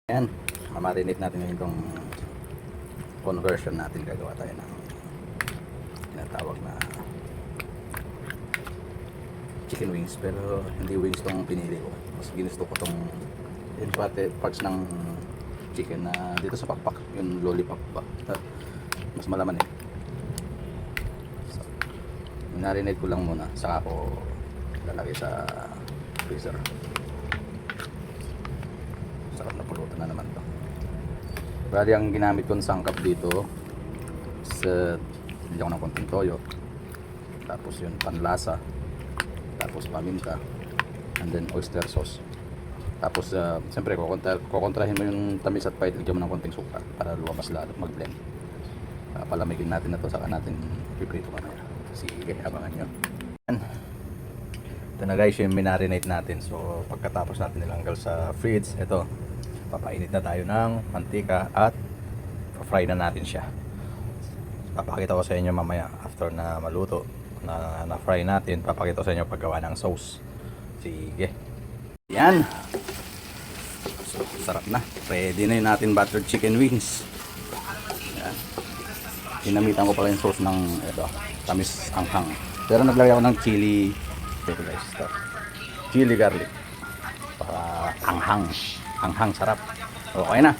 Ayan, mamarinate natin ngayon itong conversion natin. Gagawa tayo ng tinatawag na chicken wings, pero hindi wings itong pinili ko. Mas ginusto ko itong yung parts ng chicken na dito sa pakpak, yung lollipop ba, mas malaman eh. So, marinate ko lang muna, saka ako lalagay sa freezer. Sarap na pulutan na naman to. Bali ang ginamit kong sangkap dito sa bili ako ng konting toyo, tapos yun panlasa, tapos paminta, and then oyster sauce. Tapos siyempre kukontrahin mo yung tamis at pait, lagyan mo ng konting suka para lumabas lalo, mag-blend. Palamigin natin na to, saka natin piprito mamaya. Sige, abangan nyo. Ito na guys yung minarinate natin. So pagkatapos natin nilanggal sa fridge, ito papainit na tayo ng mantika at fry na natin siya. Papakita ko sa inyo mamaya after na maluto na fry natin. Papakita ko sa inyo paggawa ng sauce. Sige, yan. So sarap na, ready na yung natin buttered chicken wings. Yan. Ginamitan ko pala yung sauce ng ito, tamis anghang, pero naglagay ako ng chili. Ito guys, ito chili garlic para anghang, sarap. Okay na,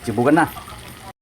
sibugan na.